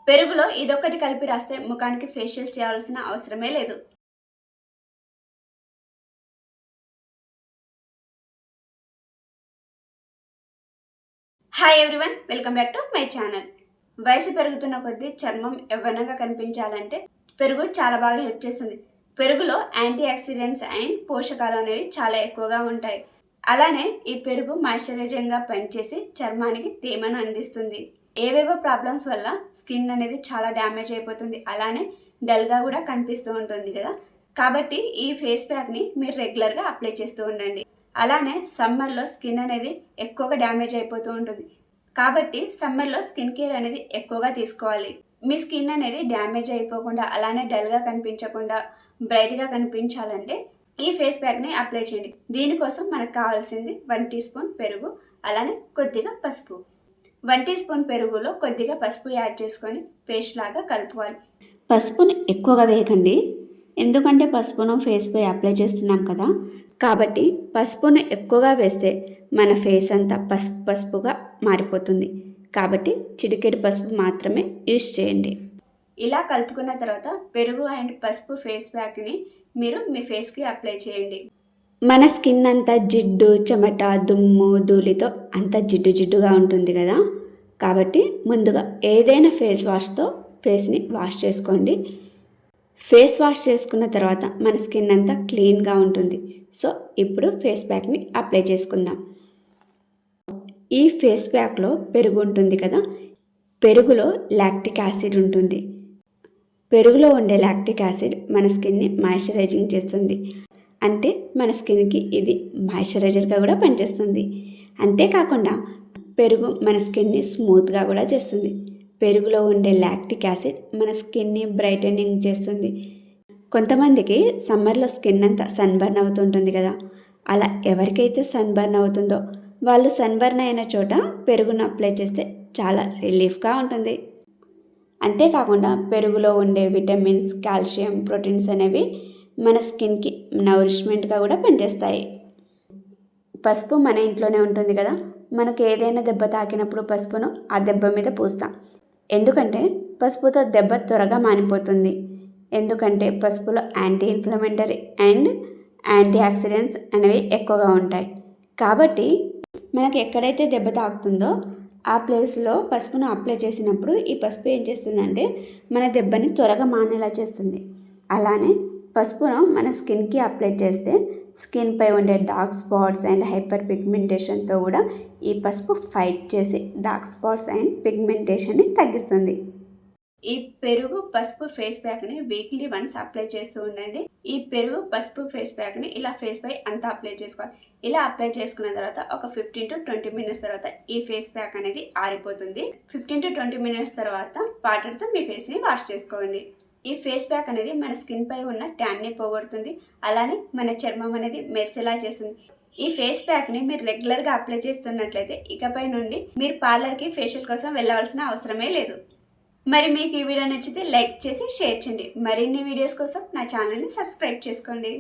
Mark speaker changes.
Speaker 1: పెరుగులో ఇదొక్కటి కలిపి రాస్తే ముఖానికి ఫేషియల్ చేయాల్సిన అవసరమే లేదు. Hi everyone, welcome back to my channel. వయసు పెరుగుతున్న కొద్దీ చర్మం యవ్వనంగా కనిపించాలంటే పెరుగు చాలా బాగా హెల్ప్ చేస్తుంది. పెరుగులో యాంటీ ఆక్సిడెంట్స్ అండ్ పోషకాలు అనేవి చాలా ఎక్కువగా ఉంటాయి. అలానే ఈ పెరుగు మాయిశ్చరైజింగ్గా పనిచేసి చర్మానికి తేమను అందిస్తుంది. ఏవేవో ప్రాబ్లమ్స్ వల్ల స్కిన్ అనేది చాలా డ్యామేజ్ అయిపోతుంది, అలానే డల్గా కూడా కనిపిస్తూ ఉంటుంది కదా. కాబట్టి ఈ ఫేస్ ప్యాక్ని మీరు రెగ్యులర్గా అప్లై చేస్తూ ఉండండి. అలానే సమ్మర్లో స్కిన్ అనేది ఎక్కువగా డ్యామేజ్ అయిపోతూ ఉంటుంది. కాబట్టి సమ్మర్లో స్కిన్ కేర్ అనేది ఎక్కువగా తీసుకోవాలి. మీ స్కిన్ అనేది డ్యామేజ్ అయిపోకుండా, అలానే డల్గా కనిపించకుండా బ్రైట్గా కనిపించాలంటే ఈ ఫేస్ ప్యాక్ని అప్లై చేయండి. దీనికోసం మనకు కావాల్సింది 1 టీ స్పూన్ పెరుగు, అలానే కొద్దిగా పసుపు. 1 టీ స్పూన్ పెరుగులో కొద్దిగా పసుపు యాడ్ చేసుకొని పేస్ట్ లాగా కలుపుకోవాలి. పసుపుని ఎక్కువగా వేయకండి, ఎందుకంటే పసుపును ఫేస్పై అప్లై చేస్తున్నాం కదా. కాబట్టి పసుపును ఎక్కువగా వేస్తే మన ఫేస్ అంతా పసుపుగా మారిపోతుంది. కాబట్టి చిటికెడు పసుపు మాత్రమే యూజ్ చేయండి. ఇలా కలుపుకున్న తర్వాత పెరుగు అండ్ పసుపు ఫేస్ ప్యాక్ని మీరు మీ ఫేస్కి అప్లై చేయండి. మన స్కిన్ అంతా జిడ్డు, చెమట, దుమ్ము, ధూళితో అంతా జిడ్డుగా ఉంటుంది కదా. కాబట్టి ముందుగా ఏదైనా ఫేస్ వాష్తో ఫేస్ని వాష్ చేసుకోండి. ఫేస్ వాష్ చేసుకున్న తర్వాత మన స్కిన్ అంతా క్లీన్గా ఉంటుంది. సో ఇప్పుడు ఫేస్ ప్యాక్ని అప్లై చేసుకుందాం. ఈ ఫేస్ ప్యాక్లో పెరుగు ఉంటుంది కదా, పెరుగులో లాక్టిక్ యాసిడ్ ఉంటుంది. పెరుగులో ఉండే లాక్టిక్ యాసిడ్ మన స్కిన్ని మాయిశ్చరైజింగ్ చేస్తుంది. అంటే మన స్కిన్కి ఇది మాయిశ్చరైజర్గా కూడా పనిచేస్తుంది. అంతేకాకుండా పెరుగు మన స్కిన్ని స్మూత్గా కూడా చేస్తుంది. పెరుగులో ఉండే లాక్టిక్ యాసిడ్ మన స్కిన్ని బ్రైటనింగ్ చేస్తుంది. కొంతమందికి సమ్మర్లో స్కిన్ అంతా సన్బర్న్ అవుతుంటుంది కదా. అలా ఎవరికైతే సన్బర్న్ అవుతుందో వాళ్ళు సన్బర్న్ అయిన చోట పెరుగును అప్లై చేస్తే చాలా రిలీఫ్గా ఉంటుంది. అంతేకాకుండా పెరుగులో ఉండే విటమిన్స్, కాల్షియం, ప్రోటీన్స్ అనేవి మన స్కిన్కి నౌరిష్మెంట్గా కూడా పనిచేస్తాయి. పసుపు మన ఇంట్లోనే ఉంటుంది కదా. మనకు ఏదైనా దెబ్బ తాకినప్పుడు పసుపును ఆ దెబ్బ మీద పూస్తాం. ఎందుకంటే పసుపుతో దెబ్బ త్వరగా మానిపోతుంది. ఎందుకంటే పసుపులో anti inflammatory and antioxidants అనేవి ఎక్కువగా ఉంటాయి. కాబట్టి మనకి ఎక్కడైతే దెబ్బ తాకుతుందో ఆ ప్లేస్లో పసుపును అప్లై చేసినప్పుడు ఈ పసుపు ఏం చేస్తుందంటే మన దెబ్బని త్వరగా మానేలా చేస్తుంది. అలానే పసుపును మన స్కిన్కి అప్లై చేస్తే స్కిన్పై ఉండే డార్క్ స్పాట్స్ అండ్ హైపర్ పిగ్మెంటేషన్తో కూడా ఈ పసుపు ఫైట్ చేసి డార్క్ స్పాట్స్ అండ్ పిగ్మెంటేషన్ని తగ్గిస్తుంది. ఈ పెరుగు పసుపు ఫేస్ ప్యాక్ని వీక్లీ వన్స్ అప్లై చేస్తూ ఉండండి. ఈ పెరుగు పసుపు ఫేస్ ప్యాక్ని ఇలా ఫేస్ పై అంతా అప్లై చేసుకోవాలి. ఇలా అప్లై చేసుకున్న తర్వాత ఒక 15 to 20 మినిట్స్ తర్వాత ఈ ఫేస్ ప్యాక్ అనేది ఆరిపోతుంది. 15 to 20 మినిట్స్ తర్వాత వాటర్తో మీ ఫేస్ని వాష్ చేసుకోండి. ఈ ఫేస్ ప్యాక్ అనేది మన స్కిన్ పై ఉన్న ట్యాన్ని పోగొడుతుంది. అలానే మన చర్మం అనేది మెరిసేలా చేస్తుంది. ఈ ఫేస్ ప్యాక్ని మీరు రెగ్యులర్గా అప్లై చేస్తున్నట్లయితే ఇకపై నుండి మీరు పార్లర్కి ఫేషియల్ కోసం వెళ్ళవలసిన అవసరమే లేదు. మరి మీకు ఈ వీడియో నచ్చితే లైక్ చేసి షేర్ చేయండి. మరిన్ని వీడియోస్ కోసం నా ఛానల్ని సబ్స్క్రైబ్ చేసుకోండి.